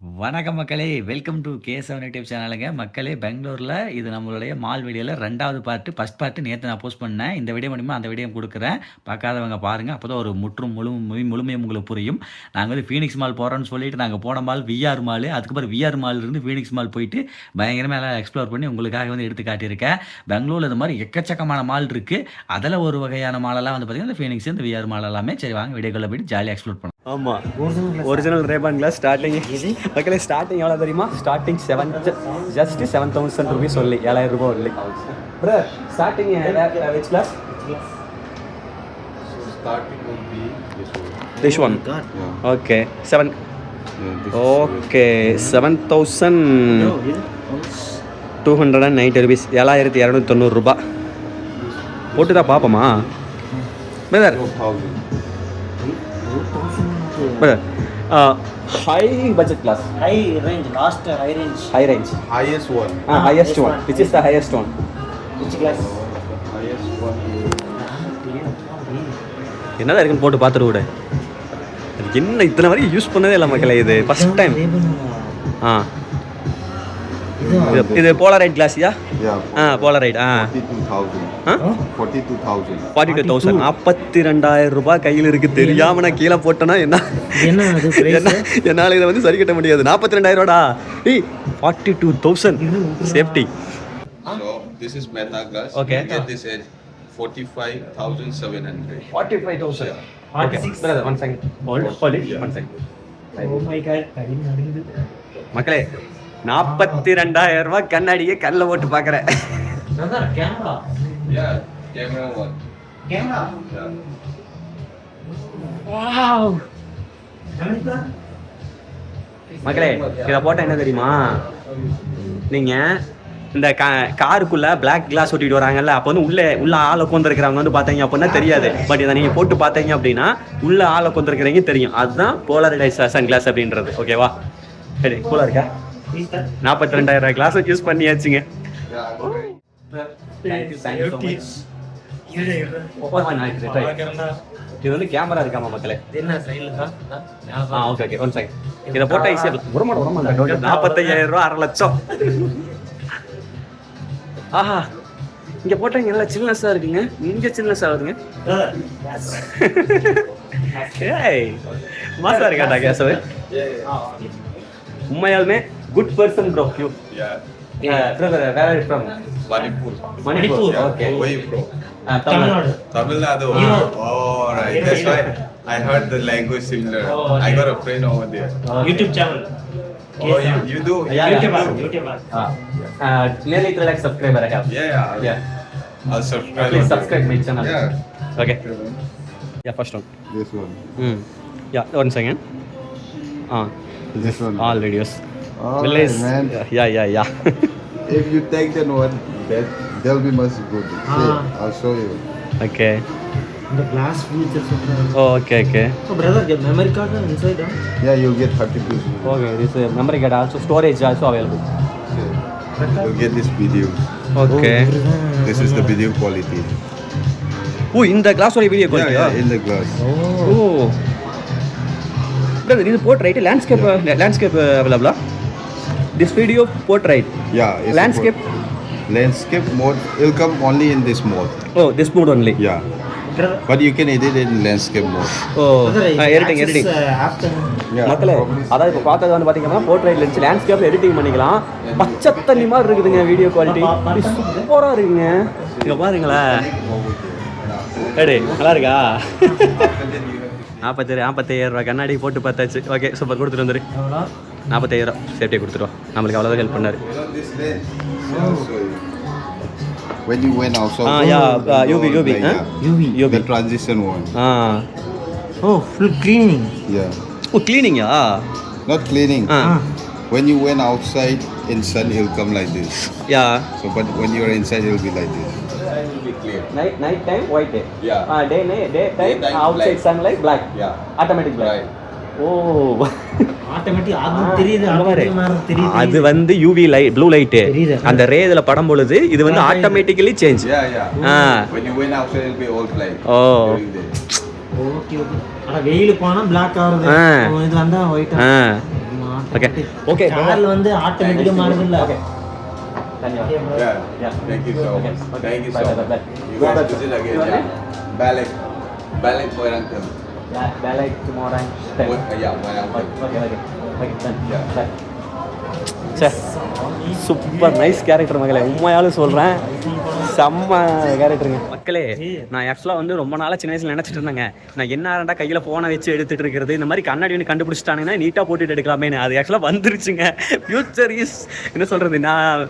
வணக்கம் மக்களே! Welcome to K7 YouTube சேனலுங்க. மக்களே பெங்களூர்ல இது நம்மளுடைய மால் வீடியோல 2வது பார்ட், ஃபர்ஸ்ட் பார்ட் நேத்து நான் போஸ்ட் பண்ணேன். இந்த வீடியோ மூலியமா அந்த வீடியோ குடுக்குறேன். பார்க்காதவங்க பாருங்க. அப்பதான் ஒரு முழுமையும் உங்களுக்கு புரியும். நாங்க வந்து ஃபீனிக்ஸ் மால் போறோம்னு சொல்லிட்டு நாங்க போன மால் விஆர் மால். அதுக்கப்புறம் விஆர் மால்ல இருந்து ஃபீனிக்ஸ் மால் போயிட்டு பயங்கரமா எல்லாம் எக்ஸ்ப்ளோர் பண்ணி உங்களுக்காக வந்து எடுத்து காட்டியிருக்கேன். பெங்களூர்ல இந்த மாதிரி எக்கச்சக்கமான மால் இருக்கு. அதுல ஒரு வகையான மாலெல்லாம் வந்து பார்த்தீங்கன்னா, இந்த ஃபீனிக்ஸ், இந்த விஆர் மால் எல்லாமே. சரி வாங்க வீடியோக்குள்ள போயிட்டு ஜாலியா எக்ஸ்ப்ளோர் பண்ணலாம். ஆமா. ஒரிஜினல் ரேபான் கிளாஸ் ஸ்டார்டிங் மக்களே ஸ்டார்டிங் எவ்வளோ தெரியுமா? Starting just 7,000 rupees only. 7,000 ரூபாய் only. Bro, starting which class? So starting would be This one. Yeah. Okay. 7. Yeah, this Okay. 7,290 rupees. 7,290 ரூபாய். போட்டு தான் பார்ப்போமா? Brother 4,000. high budget class. High range, last high range. High range. Highest one. Highest one. Which is the highest one? Which class? Highest one. என்னதான் இருக்குன்னு போட்டு பார்த்துட்டு விட. என்ன இத்தனை வரைக்கும் யூஸ் பண்ணதே இல்லை மக்களே. இது ஃபர்ஸ்ட் டைம். இது போலரைட் கிளாஸியா? Yeah. போலரைட். 42,000. 42,000. 42,000 ரூபாய் கையில் இருக்கு. தெரியாம நான் கீழே போட்டேன்னா என்னால இதை வந்து சரி கட்ட முடியாது. 42,000 ரூபாடா. 42,000 safety. So this is Meta glass. Okay. You get this at 45,700. 45,000. Okay. Brother, one second. Hold it. One second. Oh my god, கடின நடுங்குது. மக்களே 42,000 ரூபாய் கண்ணாடியே கல்ல போட்டு பாக்குறேன். Brother, camera. Yeah, camera one. Camera. Yeah. Wow. Camera. மக்களே இதை போட்டால் என்ன தெரியுமா? நீங்க இந்த காருக்குள்ள பிளாக் கிளாஸ் ஒட்டிட்டு வராங்கல்ல, அப்போ வந்து உள்ள ஆள் உட்காந்துருக்கிறவங்க வந்து பார்த்தீங்க அப்படின்னா தெரியாது. பட் இதை நீங்கள் போட்டு பார்த்தீங்க அப்படின்னா உள்ள ஆள் உட்காந்துருக்கிறவங்க தெரியும். அதுதான் போலரைசேஷன் கிளாஸ் அப்படின்றது. ஓகேவா? சரி, கூலா இருக்கா? 42,000 கிளாஸ் யூஸ் பண்ணியாச்சுங்க. இது வந்து கேமரா இருக்காமா மக்களே? என்ன சைடுல தான்? Okay okay, one second. இதை போட்டா ஈஸியாக 45,000 ரூபா, 1,00,000. ஆஹா, இங்க போட்டாங்க நல்லா சில்னஸா இருக்குங்க. இங்க சில்னஸ் ஆகுதுங்க. ஏய் மாசா இருக்காடா கேஸ். உண்மையாலுமே good person bro. You brother, where are you from? Manipur. Manipur. Yeah. Okay. Where you from? Tamil Nadu. Tamil Nadu. Oh, right. That's why I heard the language similar. Oh, I got a friend over there. YouTube channel. Oh, you do? Yeah, YouTuber. Nearly 3 lakh subscriber I have. Yeah. I'll subscribe. Please on subscribe my channel. Yeah. Okay. Yeah, first one. This one. Yeah, one second. This one. All videos. All Village. right, man. Yeah. If you take that one, that'll be much good. See, I'll show you. Okay. The glass features. Oh, okay. So brother, the memory card inside. Yeah, you'll get 30 pieces. Okay, this memory card also, storage also available. You'll get this video. Okay. This is the video quality. Oh, in the glass or video quality? Yeah, in the glass. Oh. Brother, this is portrait, landscape available. This video portrait. Yeah. It's Landscape. Landscape mode will come only in this mode. Oh, this mode only. Yeah. But you can edit it in landscape mode. Oh, editing. Yeah. மக்களே அதாவது இப்போ பார்த்தது வந்து பார்த்தீங்கன்னா போர்ட்ரைட்ல இருந்துச்சு, லேண்ட்ஸ்கேப்ல editing பண்ணிக்கலாம். பச்சை தண்ணி மாதிரி இருக்குதுங்க வீடியோ குவாலிட்டி. சூப்பராக இருக்குங்க. இங்கே பாருங்களேன். ஏடி நல்லா இருக்கா? 45,000 ரூபா கண்ணாடி போட்டு பார்த்தாச்சு. Okay, super. கொடுத்துட்டு வந்துரு. 45,000 சேஃப்டியாக கொடுத்துருவோம். நம்மளுக்கு அவ்வளோதான் ஹெல்ப் பண்ணாரு. You know this lens? I'll show you. When you went outside. UV. The transition one. Oh, full cleaning. Yeah. Oh, கிளீனிங்கா? Not cleaning. When you went outside in sun, it'll come like this. Yeah. So, but when you're inside, it'll be like this. Night time white. Yeah. Day time outside black. sunlight black. Yeah. Automatic black. Right. O, automatic அது தெரியுது. அது வந்து UV light, blue light. அந்த ரே இதுல படம் பொழுது இது வந்து automatically change. Yeah. When you went outside, it'll be all black. Oh. Okay. ஆனா வெயில் போனா black ஆகுது. இது வந்தா white. ஓகே ஓகே கார்ல வந்து ஆட்டோமேட்டிக்கா மாறுது இல்ல. Okay Yeah. Thank you so much. Thank you so much. You guys visit again. Yeah. Balak Moirangkam. வேலை tomorrow Yeah, Moirangkam. Okay sir super nice character மகளே, உண்மையாலும் சொல்கிறேன், செம்ம கேரக்டருங்க மக்களே. நான் ஆக்சுவலாக வந்து ரொம்ப நாளாக சின்ன வயசில் நினச்சிட்டு இருந்தேங்க, நான் என்ன கையில் ஃபோனை வச்சு எடுத்துகிட்டு இருக்கிறது, இந்த மாதிரி கண்ணாடி ஒன்று கண்டுபிடிச்சிட்டானுங்கன்னா நீட்டாக போட்டுட்டு எடுக்கலாமேன்னு. அது ஆக்சுவலாக வந்துருச்சுங்க. ஃபியூச்சர் இஸ் என்ன சொல்கிறது,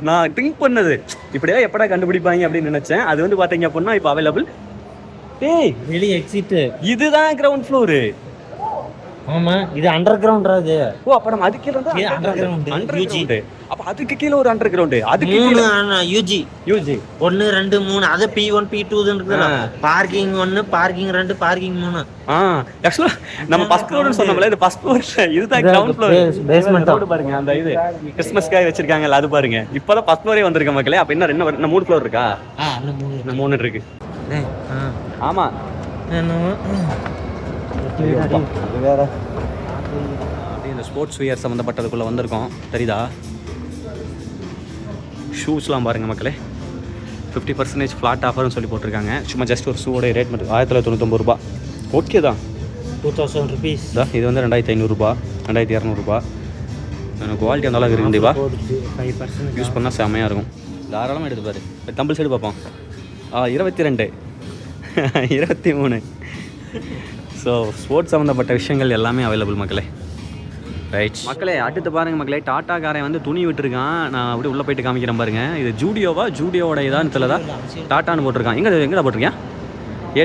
நான் திங்க் பண்ணது இப்படியே எப்படா கண்டுபிடிப்பாங்க அப்படின்னு நினச்சேன். அது வந்து பார்த்தீங்க அப்படின்னா இப்போ அவைலபிள். டேய் வெளிய எக்ஸிட். இதுதான் கிரவுண்ட் ஃப்ளோரு. ஆமா, இது அண்டர் கிரவுண்டா இது? ஓ, அப்ப நம்ம அதுக்கு கீழ வந்து அண்டர் கிரவுண்ட். அப்ப அதுக்கு கீழ ஒரு அண்டர் கிரவுண்ட். அதுக்கு கீழ யூஜி 1 2 3 அது P1 P2 இருக்குல. Parking 1 parking 2 parking 3. ஆக்சுவலா நம்ம ஃபர்ஸ்ட் ஃப்ளோர்னு சொன்னோம்ல, இது ஃபர்ஸ்ட் ஃப்ளோர். இதுதான் கிரவுண்ட் ஃப்ளோர். பேஸ்மென்ட் ரோட் பாருங்க, அந்த இது கிறிஸ்மஸ்க்காக வச்சிருக்காங்கல அது பாருங்க. இப்போதான் ஃபர்ஸ்ட் ஃப்ளோரே வந்திருக்க மக்களே. அப்ப என்ன 3 ஃப்ளோர் இருக்கா? இன்னும் 3 இருக்கு. ஆமா அது வேற. இந்த ஸ்போர்ட்ஸ் வியர் சம்மந்தப்பட்டதுக்குள்ளே வந்திருக்கோம், தெரியுதா? ஷூஸ்லாம் பாருங்கள் மக்களே, 50% ஃப்ளாட் ஆஃபர்னு சொல்லி போட்டிருக்காங்க. சும்மா ஜஸ்ட் ஒரு ஷூவோட ரேட் மட்டும் 1999 ரூபா. ஓகே தான், 2000 rupees. இது வந்து 2500 ரூபா, 2200 ரூபா. எனக்கு குவாலிட்டி அந்த அளவுக்கு இருக்குதுப்பா. 5% யூஸ் பண்ணால் செம்மையாக இருக்கும். தாராளமாக எடுத்து பாரு. இப்போ தம்பிள் சைடு பார்ப்போம். 22 23. ஸோ ஸ்போர்ட்ஸ் சம்மந்தப்பட்ட விஷயங்கள் எல்லாமே அவைலபிள் மக்களே. ரைட் மக்களே, அடுத்து பாருங்கள் மக்களே, டாட்டா காரன் வந்து துணி விட்டுருக்கான். நான் அப்படியே உள்ளே போயிட்டு காமிக்கிறேன் பாருங்கள். இது ஜூடியோவோட இதான்னு தெரியல, டாட்டான்னு போட்டிருக்கான். எங்கே போட்டிருக்கேன்?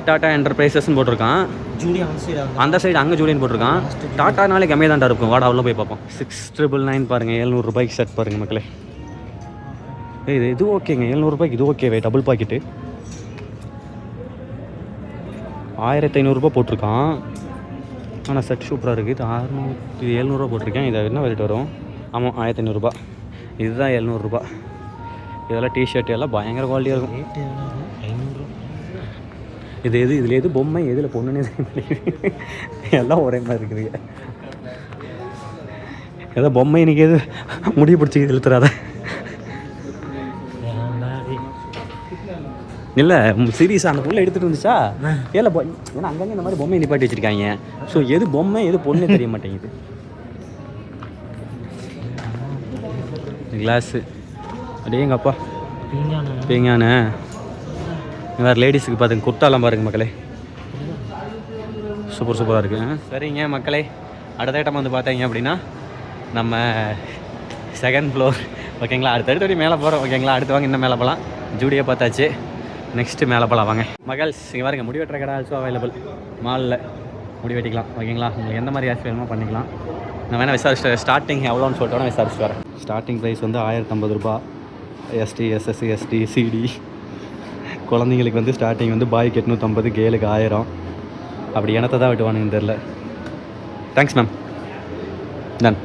டாட்டா என்டர்பிரைசஸ்ன்னு போட்டிருக்கான். அந்த சைடு அங்கே ஜூலியன் போட்டிருக்கான். டாட்டானாலே கம்மியாக தான்டா இருக்கும். வாடா உள்ள போய் பார்ப்போம். 6999 பாருங்கள், 700 ரூபாய்க்கு ஷர்ட் பாருங்கள் மக்களே. இது ஓகேங்க, 700 ரூபாய்க்கு இது ஓகேவே. டபுள் பாக்கெட்டு 1500 ரூபா போட்டிருக்கான். ஆனால் செட் சூப்பராக இருக்குது. இது 600, இது 700 ரூபா போட்டிருக்கேன். இதை என்ன ரேட் வரும்? ஆமாம் 1500 ரூபா. இதுதான் 700 ரூபா. இதெல்லாம் டிஷர்ட் எல்லாம் பயங்கர குவாலிட்டியாக இருக்கும். இதில் எது பொம்மை எதில் பொண்ணுன்னே எல்லாம் ஒரே மாதிரி இருக்குதுங்க. ஏதோ பொம்மை இன்னைக்கு எது முடிவு பிடிச்சி இழுத்துறாத இல்லை சீரியஸாக அந்த பொண்ணை எடுத்துகிட்டு வந்துச்சா? ஏல ஏன்னா அங்கங்கே இந்த மாதிரி பொம்மை நிப்பாட்டி வச்சுருக்காங்க. ஸோ எது பொம்மை எது பொண்ணே தெரிய மாட்டேங்குது. கிளாஸு அப்படியே எங்கப்பா பீங்கானே. வேறு லேடிஸுக்கு பார்த்துங்க, குர்த்தாலாம் பாருங்க மக்களே, சூப்பராக இருக்குது. சரிங்க மக்களே, அடுத்த ஐட்டம் வந்து பார்த்தீங்க அப்படின்னா நம்ம செகண்ட் ஃப்ளோர். ஓகேங்களா, அடுத்தடுத்து மேலே போகிறோம். ஓகேங்களா, அடுத்து வாங்க இன்னும் மேலே போகலாம். ஜூடியோ பார்த்தாச்சு, நெக்ஸ்ட்டு மேலே போகலாம் வாங்க. மகள்ஸ் இங்கே பாருங்க, முடி வெட்டுற கடை ஆல்சோ அவைலபிள். மாலில் முடி வெட்டிக்கலாம். ஓகேங்களா, உங்களுக்கு எந்த மாதிரி ஆசை வேணுமோ பண்ணிக்கலாம். நான் வேணால் விசாரிச்சு ஸ்டார்டிங் எவ்வளோன்னு சொல்லிட்டு வேணால் விசாரிச்சு வரேன். ஸ்டார்டிங் ப்ரைஸ் வந்து 1050 ரூபா. எஸ்டி எஸ்எஸ்சி எஸ்டி சிடி குழந்தைங்களுக்கு வந்து ஸ்டார்டிங் வந்து பாய்க்கு 850, கேளுக்கு 1000. அப்படி இனத்தை தான் வெட்டுவானுன்னு தெரில. Thanks ma'am. டன்.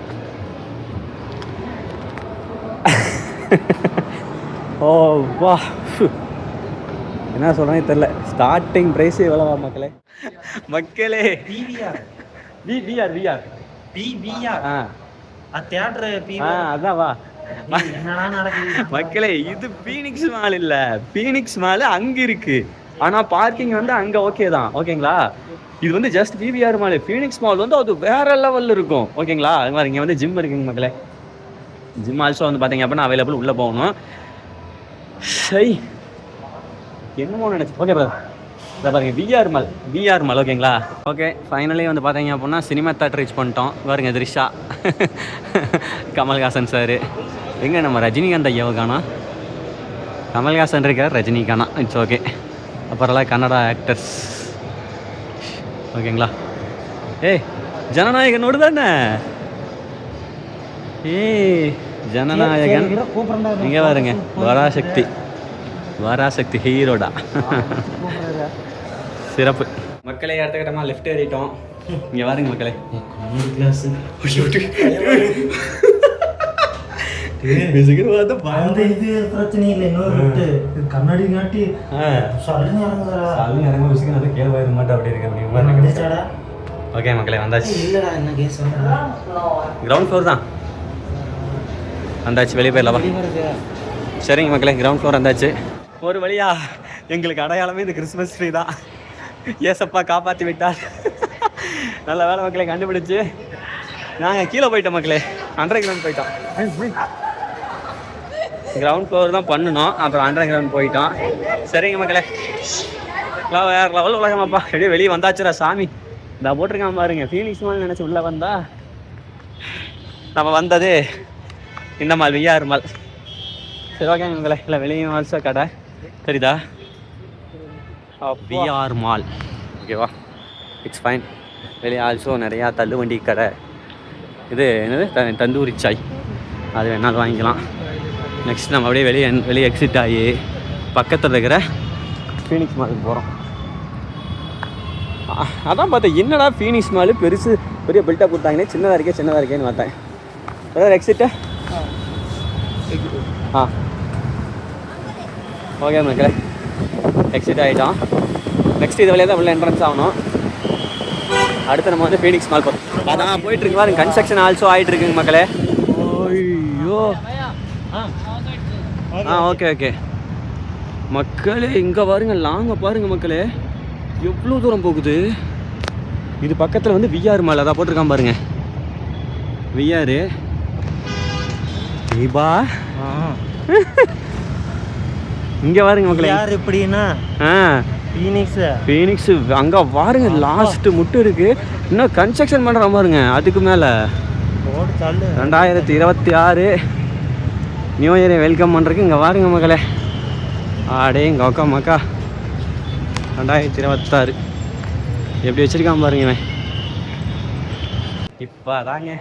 ஓ வா, என்ன சொல்கிறேன்னு தெரில. ஸ்டார்டிங் ப்ரைஸ் எவ்வளோவா மக்களே? அதான் வா மக்களே. இது ஃபீனிக்ஸ் மால் இல்லை, ஃபீனிக்ஸ் மால் அங்கே இருக்குது. ஆனால் பார்க்கிங் வந்து அங்கே ஓகே தான். ஓகேங்களா, இது வந்து just PVR mall. Phoenix mall வந்து அது வேறு லெவலில் இருக்கும். ஓகேங்களா, அது மாதிரி இங்கே வந்து ஜிம் இருக்குங்க மக்களே. ஜிம் ஆல்சோ வந்து பார்த்தீங்க அப்படின்னா அவைலபிள். உள்ளே போகணும். சரி என்னமோ நினச்சி. ஓகே பிரதர், இதை பாருங்கள், விஆர் மால். ஓகேங்களா, ஓகே ஃபைனலி வந்து பார்த்தீங்க அப்படின்னா சினிமா தேட்டர் ரீச் பண்ணிட்டோம். பாருங்க, த்ரிஷா, கமல்ஹாசன் சார். எங்கே நம்ம ரஜினிகாந்த் ஐயாவை காணோம். கமல்ஹாசன் இருக்கார், ரஜினி காணோம். It's okay. அப்புறம்லாம் கன்னடா ஆக்டர்ஸ். ஓகேங்களா, ஜனநாயகனோடு தானே. ஜனநாயகன் இங்கே பாருங்க, வராசக்தி ஹீரோடா. சிறப்பு மக்களே. அடுத்த கட்டமாக லெஃப்ட் ஏறிட்டோம். இங்கே பாருங்க மக்களே, கண்ணாடி காட்டி இறங்க விஷயம் அதை கேள்வி மாட்டேன். அப்படி இருக்கு. ஓகே மக்களே, வந்தாச்சு. இல்லடா, என்ன கேஸ்? கிரவுண்ட் ஃப்ளோர் தான். வந்தாச்சு, வெளியே போயிடலாமா? சரிங்க மக்களே, கிரவுண்ட் ஃப்ளோர் வந்தாச்சு. ஒரு வழியா எங்களுக்கு அடையாளமே இந்த கிறிஸ்மஸ் ட்ரீ தான். ஏசப்பா காப்பாற்றி விட்டார். நல்ல வேலை மக்களே, கண்டுபிடிச்சு நாங்கள் கீழே போயிட்டோம் மக்களே, அண்டர் கிரவுண்ட் போயிட்டோம். கிரவுண்ட் ஃப்ளோர் தான் பண்ணணும், அப்புறம் அண்டர் கிரவுண்ட் போயிட்டோம். சரிங்க மக்களே, வேறு லெவல் உலகமாப்பா. எப்படியே வெளியே வந்தாச்சுரா சாமி. இந்த போட்டிருக்கான் பாருங்க, ஃபீனிக்ஸ் மால் நினச்சி உள்ளே வந்தா நம்ம வந்தது இந்த மால், விஆர் மால். சரி ஓகே மக்களே, இல்லை வெளியே மால்ஸா கடை சரிதா, விஆர் மால் ஓகேவா, இட்ஸ் ஃபைன். வெளியே ஆல்சோ நிறையா தள்ளுவண்டி கடை, இது என்னது தந்தூரி சாய், அது வேணாலும் வாங்கிக்கலாம். நெக்ஸ்ட் நம்ம அப்படியே வெளியே எக்ஸிட் ஆகி பக்கத்தில் இருக்கிற ஃபீனிக்ஸ் மாலுக்கு போகிறோம். அதான் பார்த்தேன், என்னடா ஃபீனிக்ஸ் மாலு பெரிய பில்டப் கொடுத்தாங்கன்னே, சின்னதாக இருக்கேன்னு பார்த்தேன். அதாவது எக்ஸிட்டு ஓகே மக்களே, எக்ஸிட் ஆகிட்டோம். நெக்ஸ்ட் இது வழியாக தான் உள்ள என்ட்ரன்ஸ் ஆகணும். அடுத்து நம்ம வந்து ஃபீனிக்ஸ் மால் போகிறோம். அதான் போயிட்டுருக்கு பாருங்க, கன்ஸ்ட்ரக்ஷன் ஆல்சோ ஆகிட்டு இருக்குங்க மக்களே. ஐயோ ஓகே மக்களே, இங்கே பாருங்க, லாங்க பாருங்க மக்களே, எவ்வளோ தூரம் போகுது. இது பக்கத்தில் வந்து விஆர் மால், அதான் போட்டிருக்கான் பாருங்க, விஆர் தீபா. இங்கே பாருங்க மக்களே, யார் எப்படின்னா ஃபீனிக்ஸ் அங்கே பாருங்க, லாஸ்ட் முட்டு இருக்கு, இன்னும் கன்ஸ்ட்ரக்ஷன் பண்ணுற பாருங்க. அதுக்கு மேலே 2026 நியூ இயரை வெல்கம் பண்ணுறதுக்கு இங்கே பாருங்க மக்களே. ஆடே இங்கே மக்கா 2026 எப்படி வச்சுருக்கான் பாருங்க. இப்போ தாங்க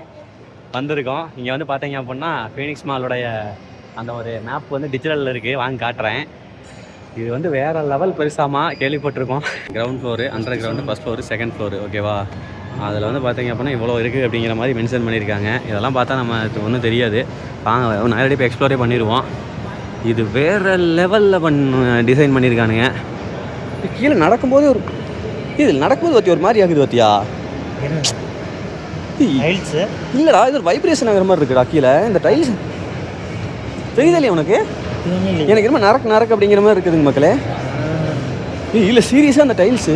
வந்திருக்கோம். இங்கே வந்து பார்த்தீங்க அப்படின்னா ஃபீனிக்ஸ் மாலோடைய அந்த ஒரு மேப் வந்து டிஜிட்டலில் இருக்குது, வாங்கி காட்டுறேன். இது வந்து வேறு லெவல் பெருசாமா கேள்விப்பட்டிருக்கோம். Ground floor, under ground, first floor, second floor ஓகேவா. அதில் வந்து பார்த்தீங்க அப்படின்னா இவ்வளோ இருக்குது அப்படிங்கிற மாதிரி மென்ஷன் பண்ணியிருக்காங்க. இதெல்லாம் பார்த்தா நம்ம ஒன்றும் தெரியாது, வாங்க நிறைய இப்போ எக்ஸ்ப்ளோரே பண்ணிடுவோம். இது வேறு லெவலில் டிசைன் பண்ணியிருக்கானுங்க. கீழே நடக்கும்போது இதில் நடக்கும்போது பற்றி ஒரு மாதிரி ஆகுது பற்றியா, இல்லைடா இது ஒரு வைப்ரேஷன் ஆகிற மாதிரி இருக்குடா கீழே. இந்த டைல்ஸ் தெரியுதா உனக்கு? எனக்கு ரொம்ப நரக்கு அப்படிங்கிற மாதிரி இருக்குதுங்க மக்களே. இல்லை சீரியஸாக அந்த டைல்ஸு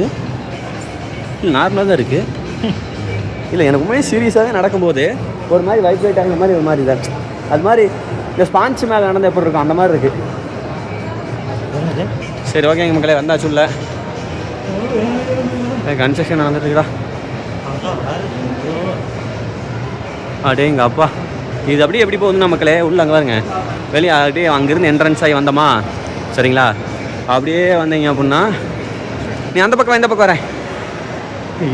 இல்லை நார்மலாக தான் இருக்குது. இல்லை எனக்கு உண்மையே சீரியஸாகவே நடக்கும்போது ஒரு மாதிரி வைப்ரேட் ஆகிற மாதிரி ஒரு மாதிரி தான், அது மாதிரி இந்த ஸ்பான்ச் மேலே நடந்தால் எப்படி இருக்கும் அந்த மாதிரி இருக்குது. சரி ஓகேங்க மக்களே, வந்தாச்சு உள்ள. கன்ஸ்ட்ரக்ஷன் நடந்துட்டுருக்குடா. அடேங்க அப்பா, இது அப்படியே எப்படி போகுதுன்னா மக்களே, உள்ள அங்கே பாருங்க, வெளியே அப்படியே அங்கேருந்து என்ட்ரன்ஸ் ஆகி வந்தோமா சரிங்களா, அப்படியே வந்தீங்க அப்படின்னா நீ அந்த பக்கம் இந்த பக்கம் வரேன்,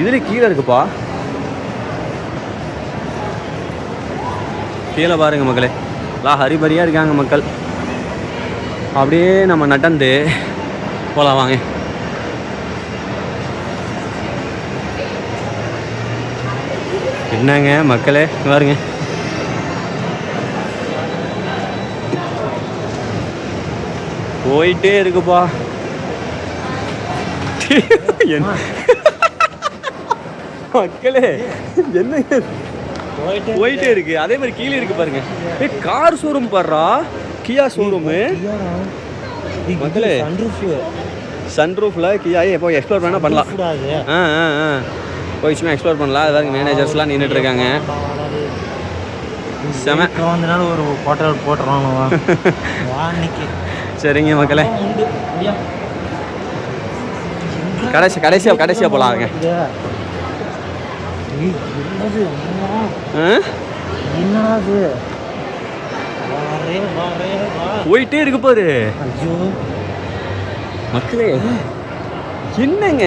இதில் கீழே இருக்குப்பா. கீழே பாருங்க மக்களே, எல்லாம் ஹரிபரியாக இருக்காங்க மக்கள். அப்படியே நம்ம நடந்து போகலாம் வாங்க. என்னங்க மக்களே பாருங்க, போயிட்டே இருக்குப்பா. மக்களே என்ன போயிட்டே இருக்கு. அதே மாதிரி கீழே இருக்கு பாருங்க, கார் ஷோரூம் பாடுறா, கியா ஷோரூமு மக்களே. சன்ரூஃபில் கியா போய் எக்ஸ்ப்ளோர் வேணால் பண்ணலாம். போய் சும்மா எக்ஸ்ப்ளோர் பண்ணலாம். அது பாருங்க, மேனேஜர்ஸ்லாம் நின்றுட்டு இருக்காங்க. செம வந்தனால ஒரு ஹோட்டல் போட்டுறோம். சரிங்க மக்களே, கடைசியாக போகலாங்க. போயிட்டே இருக்கு பாரு மக்களே. என்னங்க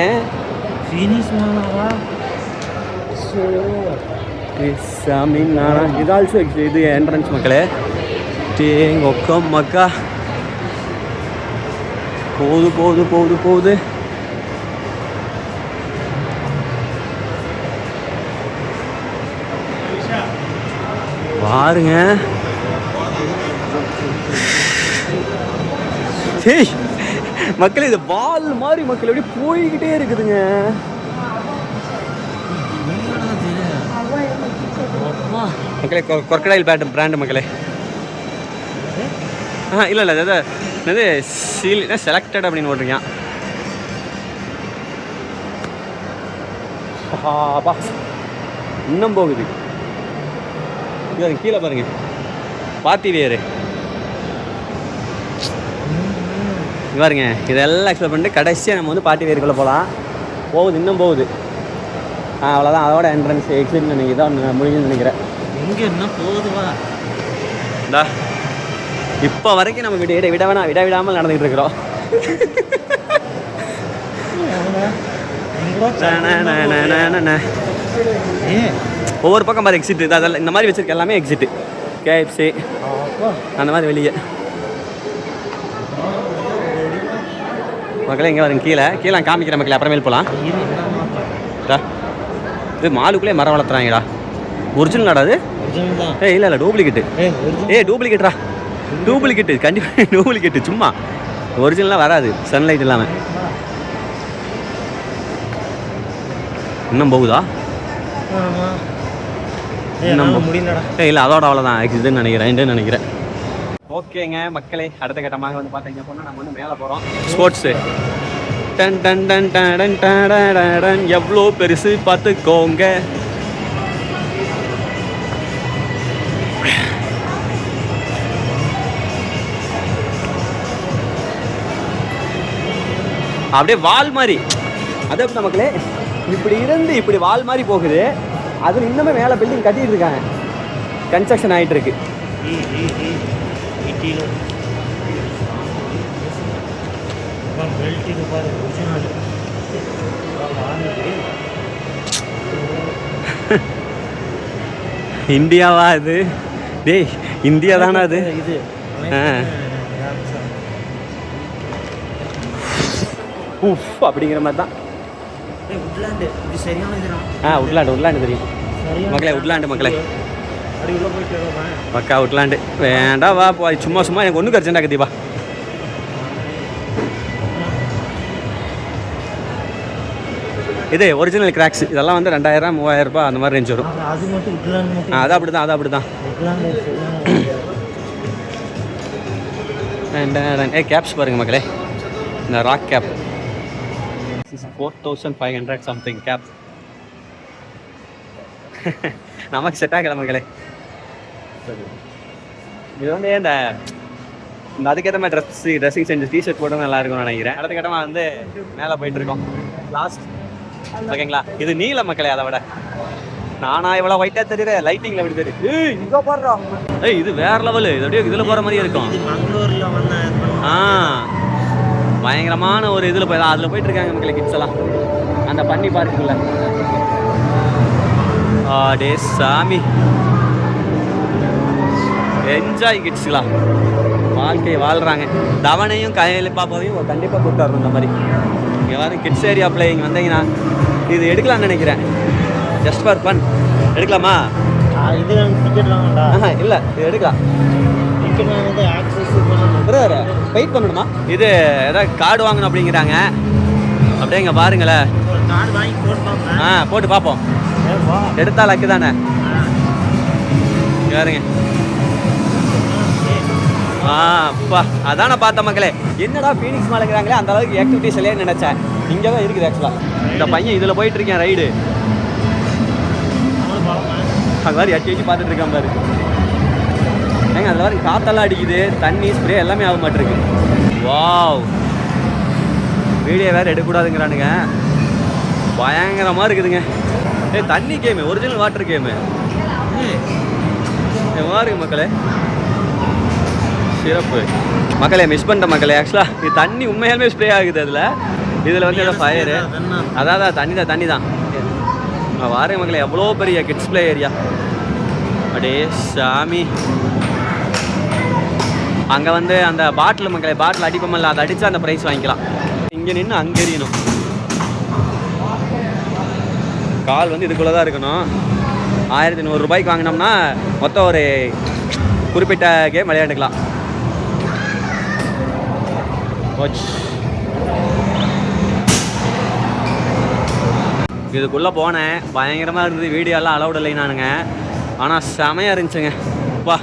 இது ஆல்சோ இது என்ட்ரன்ஸ் மக்களே. தேங்க ஒக்கம் மக்கா, போகுது. பாருங்க மக்களே, இது பால் மாதிரி மக்கள் எப்படி போய்கிட்டே இருக்குதுங்க. மக்களே கொர்க்கடைல் பிராண்டு மக்களே. இல்லை இல்லை அது என்னது செலக்டட் அப்படின்னு போட்டிருக்கேன். பா இன்னும் போகுது. இது கீழே பாருங்க, பார்ட்டி வேறு பாருங்க. இதெல்லாம் எக்ஸ்ப்ளோர் பண்ணிட்டு கடைசியாக நம்ம வந்து பார்ட்டி வேருக்குள்ளே போகலாம். போகுது, இன்னும் போகுது. அவ்வளோதான், அதோட என்ட்ரன்ஸ் எக்ஸிட் நினைக்கிறேன், இதான் முடியும்னு நினைக்கிறேன். எங்கே என்ன போகுதுவா இந்தா இப்போ வரைக்கும் நம்ம விடாமல் நடந்துகிட்டு இருக்கிறோம். ஒவ்வொரு பக்கம் பாரு எக்ஸிட். அதெல்லாம் இந்த மாதிரி வச்சிருக்க எல்லாமே எக்ஸிட்டு. கேஎஃப்சி அந்த மாதிரி வெளியே. மக்களே இங்கே வருங்க, கீழே காமிக்கிற மக்களே, அப்புறமேல் போகலாம். இது மாலுக்குள்ளே மரம் வளர்த்துறாங்கடா. ஒரிஜினலாடா அது? இல்லை டூப்ளிகேட்டு. டூப்ளிகேட்டா? டூப்ளிகேட்டு கண்டிப்பாக டூப்ளிகேட்டு. சும்மா ஒரிஜினலாக வராது சன்லைட் இல்லாமல். இன்னும் போகுதா? இல்லை அதோட அவ்வளோதான் இதுன்னு நினைக்கிறேன். ஓகேங்க மக்களே, அடுத்த கட்டமாக வந்து பார்த்தீங்க அப்படின்னா நம்ம வந்து மேலே போகிறோம். Sports done done done done done எவ்வளோ பெருசு பார்த்துக்கோங்க. அப்படியே வால் மாதிரி, அது எப்படி மக்களே இப்படி இருந்து இப்படி வால் மாதிரி போகுது. அது இன்னுமே மேலே பில்டிங் கட்டிட்டு இருக்காங்க, கன்ஸ்ட்ரக்ஷன் ஆகிட்டு இருக்கு. இந்தியாவா அது? டேய் இந்தியா தானே அது? இது அப்படிங்கிற மாதிரி தான். உட்லாண்டு தெரியும் மக்களே. உட்லாண்டு மக்களே, பக்கா உட்லாண்டு. வேண்டாம் வா போய் சும்மா எனக்கு ஒன்றும் கர்ச்சண்டா கத்திப்பா. இது ஒரிஜினல் கிராக்ஸ். இதெல்லாம் வந்து 2000 3000 ரூபாய் அந்த மாதிரி ரேஞ்ச் வரும். அது அப்படி தான். கேப்ஸ் பாருங்க மக்களே, இந்த ராக் கேப் 4500 சம்திங் கேப். நமக்கு செட் ஆகல மக்களே. இது வந்து இந்த அதுக்கேற்ற மாதிரி ட்ரெஸ்ஸிங் செஞ்சு டிஷர்ட் போட்டு நல்லா இருக்கும்னு நினைக்கிறேன். அடுத்த கட்டமாக வந்து மேலே போயிட்டு இருக்கோம். லாஸ்ட் ஓகேங்களா? இது நீல மக்களே. அதை விட நானா இவ்வளோ ஒயிட்டாக தெரியுற லைட்டிங்கில் எப்படி தெரியுது? இங்கே போடுறோம். இது வேற லெவலு. இது அப்படியே இதில் போகிற மாதிரியே இருக்கும். பயங்கரமான ஒரு இதில் போய் அதில் போயிட்டு இருக்காங்க மக்களே கிட்ஸ் எல்லாம், அந்த பண்ணி பார்க்குள்ள. டே சாமி, என்ஜாய் கிட்ஸ்லாம் வாழ்க்கையை வாழ்கிறாங்க. தவணையும் கையில் பாப்பாவையும் கண்டிப்பாக கூப்பிட்டு இந்த மாதிரி. இங்கே வர கிட்ஸ் ஏரியா பிளேயிங் வந்தீங்கன்னா இது எடுக்கலாம்னு நினைக்கிறேன். ஜஸ்ட் ஃபார் ஃபன் எடுக்கலாமா? இது டிக்கெட்லாம் இல்லை, இது எடுக்கலாம். வெயிட் பண்ணணுமா? இது ஏதாவது கார்டு வாங்கணும் அப்படிங்கிறாங்க. அப்படியே இங்கே பாருங்களேன், போட்டு பார்ப்போம். எடுத்தா லக்கு தானே. பாருங்க. அப்பா அதான் நான் பார்த்த மக்களே. என்னடா ஃபீனிக்ஸ் மாலுங்கிறாங்களே, அந்த அளவுக்கு ஆக்டிவிட்டிஸ் இல்லையே நினைச்சேன். இங்கே தான் இருக்குது ஆக்சுவலாக. இந்த பையன் இதில் போயிட்டு இருக்கேன் ரைடு. அது மாதிரி எட்டி பார்த்துட்டு இருக்கான் பாரு. ஏங்க அதில் வரைக்கும் காற்றெல்லாம் அடிக்குது, தண்ணி ஸ்ப்ரே எல்லாமே ஆக மாட்டிருக்கு. வாவ், வீடியோ வேறு எடுக்கக்கூடாதுங்கிறானுங்க. பயங்கரமாக இருக்குதுங்க. தண்ணி கேமு, ஒரிஜினல் வாட்டர் கேமு இருக்கு மக்களே. சிறப்பு மக்களே, மிஸ் பண்ணிட்ட மக்களே. ஆக்சுவலாக இது தண்ணி உண்மையாலுமே ஸ்ப்ரே ஆகுது. இதில் வந்து ஏதோ ஃபயரு. அதான் தண்ணி தான். வாரேன் மக்களே, எவ்வளோ பெரிய கிட்ஸ் பிளே ஏரியா. அடே சாமி, அங்கே வந்து அந்த பாட்டில் மக்களே, பாட்டில் அடிப்போம்ல, அதை அடித்தா அந்த ப்ரைஸ் வாங்கிக்கலாம். இங்கே நின்று அங்கே எறியணும். கால் வந்து இதுக்குள்ளே தான் இருக்கணும். 1100 ரூபாய்க்கு வாங்கினோம்னா மொத்தம் ஒரு குறிப்பிட்ட கேம் விளையாண்டுக்கலாம். இதுக்குள்ளே போனேன், பயங்கரமாக இருந்தது. வீடியோலாம் அலௌட் இல்லை நானுங்க, ஆனால் செமையாக இருந்துச்சுங்க. வா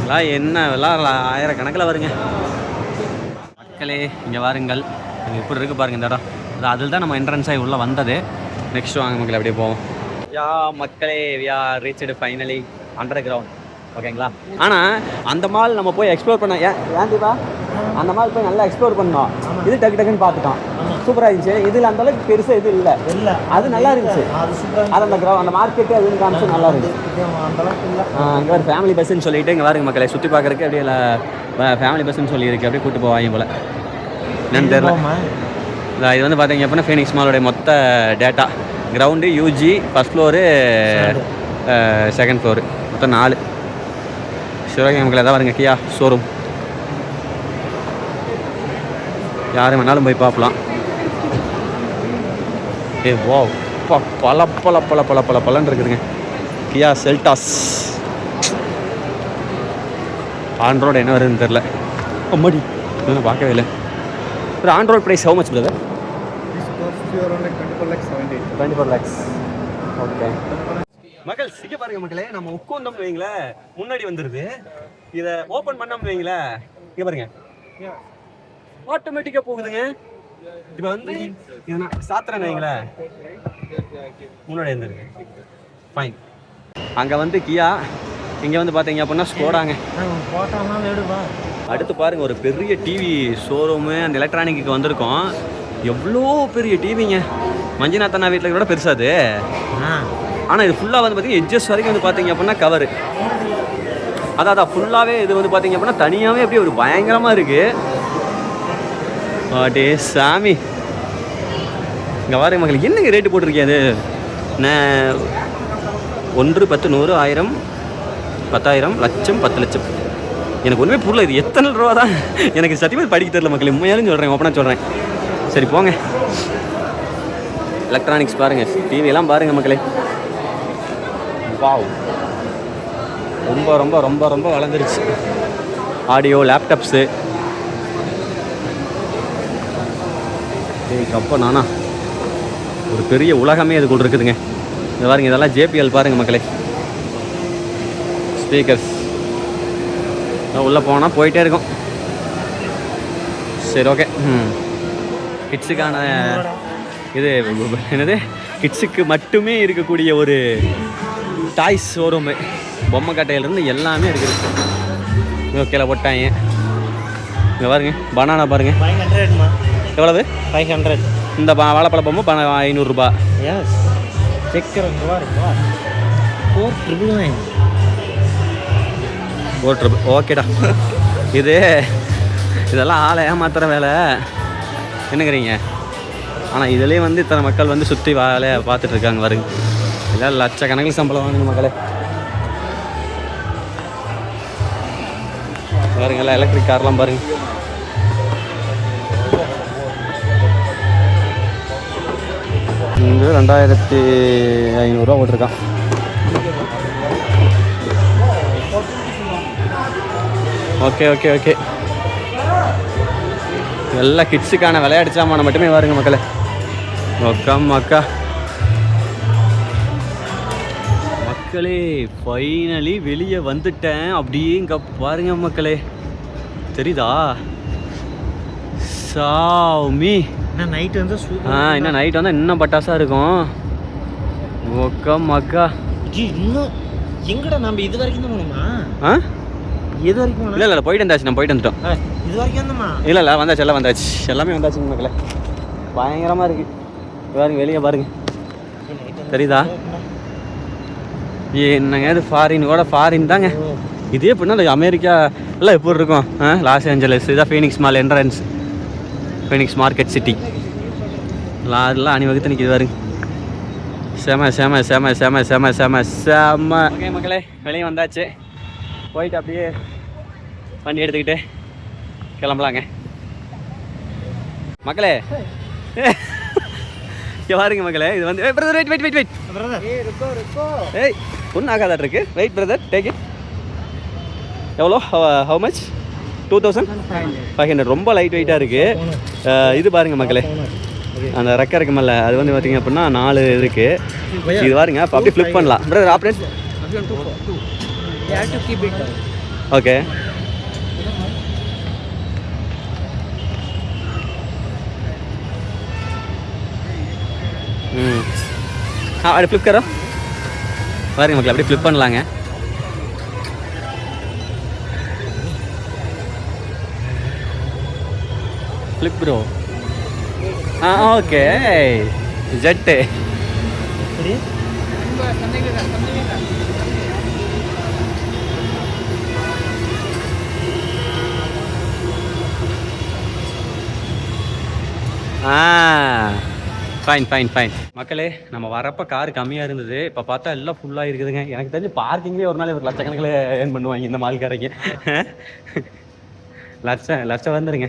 எல்லாம் என்ன எல்லாம் ஆயிரக்கணக்கில் வருங்க மக்களே. இங்கே வாருங்கள், இது இப்படி இருக்குது பாருங்கள் இந்த இடம். அதில் தான் நம்ம என்ட்ரன்ஸ் ஆகி உள்ளே வந்தது. நெக்ஸ்ட் வாங்க மக்களே அப்படியே போவோம். யா மக்களே, we are reached finally underground. ஓகேங்களா? ஆனால் அந்த மால் நம்ம போய் எக்ஸ்ப்ளோர் பண்ண ஏன் தீபா அந்த மால் போய் நல்லா எக்ஸ்ப்ளோர் பண்ணோம். இது டக்கு டக்குன்னு பார்த்துட்டோம், சூப்பராக இருந்துச்சு. இதில் அந்த அளவுக்கு பெருசாக இது இல்லை, அது நல்லா இருந்துச்சு. அது அந்த அந்த மார்க்கெட்டு அதுன்னு காமிச்சு நல்லா இருந்துச்சு. அங்கே ஒரு ஃபேமிலி பஸ்ஸுன்னு சொல்லிட்டு இங்கே வாருங்க மக்களை சுற்றி பார்க்குறதுக்கு அப்படியே ஃபேமிலி பஸ்ஸுன்னு சொல்லியிருக்கு. அப்படியே கூப்பிட்டு போவாங்க போல், என்னன்னு தெரியல. இது வந்து பார்த்தீங்க அப்படின்னா ஃபீனிக்ஸ் மாலோடைய மொத்த data ground, UG, first floor, second floor, மொத்தம் 4. சிவகங்கை மக்களை தான் வருங்க கியா ஷோரூம். யாரும் வேணாலும் போய் பார்க்கலாம். வா பல பல பல பல பல பலன்னு இருக்குதுங்க. கியா செல்டாஸ் ஆண்ட்ராய்டு என்ன வருதுன்னு தெரில. மடி இன்னும் பார்க்கவே இல்லை. ஒரு android price how much brother? 24 lakhs. Okay மக்கள், சிக்க பாருங்க மக்களே. நம்ம உட்காந்தோம் வைங்களேன், முன்னாடி வந்துடுது. இதை ஓப்பன் பண்ணோம் வைங்களேன், இங்கே பாருங்க ஆட்டோமேட்டிக்காக போகுதுங்க. இப்போ வந்து இதை நான் சாத்துறேன்னு வைங்களேன், முன்னாடி வந்துடுது. ஃபைன். அங்கே வந்து கியா, இங்கே வந்து பார்த்தீங்க அப்படின்னா ஸ்கோடாங்க. அடுத்து பாருங்க, ஒரு பெரிய டிவி ஷோரூமு அந்த எலக்ட்ரானிக்கு வந்திருக்கோம். எவ்வளோ பெரிய டிவிங்க, மஞ்சுநாத் அண்ணா வீட்டில் கூட பெருசாது. ஆனால் இது ஃபுல்லாக வந்து பார்த்தீங்கன்னா எட்ஜஸ் வரைக்கும் வந்து பார்த்தீங்க அப்படின்னா கவரு. அதான் ஃபுல்லாகவே இது வந்து பார்த்தீங்க அப்படின்னா தனியாகவே அப்படியே ஒரு பயங்கரமாக இருக்குது. டே சாமி, இங்கே வார மக்களுக்கு என்னங்க ரேட்டு போட்டிருக்கேன்? அது நான் 1, 10, 100, 1000, 10,000, லட்சம், 10 லட்சம். எனக்கு ஒன்றுமே புரியல, இது எத்தனை ரூபா தான் எனக்கு சத்தியமாக படிக்க தெரியல மக்கள். உண்மையாலும் சொல்கிறேன், ஓப்பனாக சொல்கிறேன். சரி போங்க. எலக்ட்ரானிக்ஸ் பாருங்கள், டிவியெல்லாம் பாருங்கள் மக்களே. வாவ், ரொம்ப ரொம்ப ரொம்ப ரொம்ப வளர்ந்துருச்சு. Audio, laptops. அப்போ நானா ஒரு பெரிய உலகமே இதுக்குள்ள இருக்குதுங்க. இது பாருங்க, இதெல்லாம் ஜேபிஎல் பாருங்கள் மக்களே. ஸ்பீக்கர்ஸ் உள்ளே போனால் போயிட்டே இருக்கும். சரி ஓகே. கிட்ஸுக்கான இது என்னது, கிட்ஸுக்கு மட்டுமே இருக்கக்கூடிய ஒரு டாய்ஸ் ஷோரூமு. பொம்மை கட்டையிலேருந்து எல்லாமே இருக்குது. ஓகேல போட்டாங்க. இங்கே பாருங்க, பனானா பாருங்க. 500 எவ்வளவு? 500. இந்த வாழைப்பழ பொம்மை 500 ரூபா. Yes, checker 4,999. 4,000. ஓகேடா. இதெல்லாம் ஆளை ஏமாத்துற வேலை என்னங்கிறீங்க? ஆனால் இதுலேயே வந்து இத்தனை மக்கள் வந்து சுற்றி வேலையை பார்த்துட்ருக்காங்க பாருங்க. எல்லாம் லட்சக்கணக்கில் சம்பளம் வாங்கணும் மக்களே. பாருங்க, எல்லாம் எலக்ட்ரிக் கார்லாம் பாருங்க. இங்கே 2,500 ரூபா போட்டிருக்கான். Okay okay okay. எல்லாம் கிட்ஸுக்கான விளையாட்டு சாமான மட்டுமே வருங்க மக்களே. மக்கா மக்களே, ஃபைனலி வெளியே வந்துட்டேன். அப்படியே இங்கே பாருங்க மக்களே, தெரியுதா? சாமி, இன்னும் நைட் வந்து இன்னும் நைட் வந்தால் இன்னும் பட்டாசாக இருக்கும். மக்கா இன்னும் எங்கடா நம்ம இது வரைக்கும் தான் போகணுமா? எது வரைக்கும்? இல்லை போயிட்டு வந்தாச்சு, நம்ம போயிட்டு வந்துட்டோம். இது வரைக்கும் வந்தோமா? இல்லை வந்தாச்சு, எல்லாம் வந்தாச்சு, எல்லாமே வந்தாச்சுங்க மக்களே. பயங்கரமாக இருக்குது பாருங்க, வெளியே பாருங்க, தெரியுதா? என்னங்க இது ஃபாரின் தாங்க. இதே எப்படின்னா இந்த அமெரிக்கா எல்லாம் எப்படி இருக்கும்? லாஸ் ஏஞ்சலஸ் இதான் Phoenix mall entrance, Phoenix market city. அதெல்லாம் அணிவகுத்து நிற்கிது பாருங்க. செம செம செம செம செம செம செம. ஓகே மக்களே, வெளியே வந்தாச்சு. போயிட்டு அப்படியே வண்டி எடுத்துக்கிட்டு கிளம்பலாங்க மக்களே. இங்கே பாருங்க மக்களே, இது வந்து brother wait wait wait wait brother, ஏய் ஒன்றும் ஆகாதா இருக்கு. Wait brother, take it. எவ்வளோ? How much? 2,500. ரொம்ப லைட் வெயிட்டாக இருக்குது. இது பாருங்கள் மக்களே, அந்த ரெக்கை இருக்கு மேலே, அது வந்து பார்த்தீங்க அப்படின்னா 4 இருக்குது. இது பாருங்க, இப்போ அப்படியே ஃப்ளிப் பண்ணலாம். Brother operate. ஓகே. அப்படி ஃப்ளிப் கரோ பாருங்க மக்கள், அப்படியே ஃப்ளிப் பண்ணலாங்க. Flip bro. ஓகே. ஜெட்டு ஃபைன் ஃபைன் ஃபைன். மக்களே, நம்ம வரப்போ கார் கம்மியாக இருந்தது, இப்போ பார்த்தா எல்லாம் ஃபுல்லாக இருக்குதுங்க. எனக்கு தெரிஞ்சு பார்க்கிங்லேயே ஒரு நாள் ஒரு லட்சக்கணக்கில் ஏர்ன் பண்ணுவாங்க இந்த மால்காரங்க. லட்சம் வந்துருங்க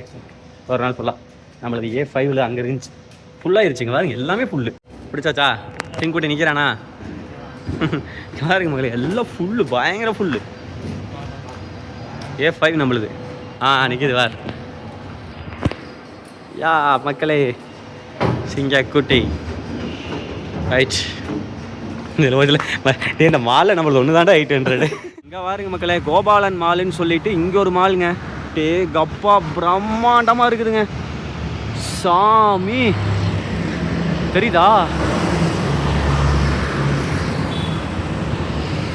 ஒரு நாள் ஃபுல்லாக. நம்மளது A5ல் அங்கே இருந்துச்சு, ஃபுல்லாகிருச்சுங்க பாருங்க, எல்லாமே ஃபுல்லு. பிடிச்சாச்சா? சிங்குட்டி நிற்கிறானா பாருங்க மக்களே, எல்லாம் ஃபுல்லு, பயங்கர ஃபுல்லு. A5 நம்மளுது நிற்கிது வார். யா மக்களே, சிங்கக்குட்டி ரைட். இதில் இந்த மாலில் நம்மளது ஒன்று தாண்டா 800. இங்கே பாருங்க மக்களே, கோபாலன் மாலுன்னு சொல்லிட்டு இங்கே ஒரு மாலுங்க. டே கப்பா பிரம்மாண்டமாக இருக்குதுங்க சாமி, தெரியுதா?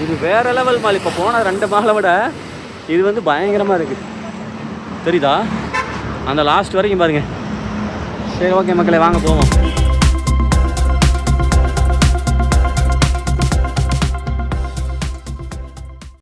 இது வேற லெவல் மால். இப்போ போன 2 மாலை விட இது வந்து பயங்கரமாக இருக்குது, தெரியுதா? அந்த லாஸ்ட் வரைக்கும் பாருங்க. சரி ஓகே மக்களே, வாங்க போவோம்.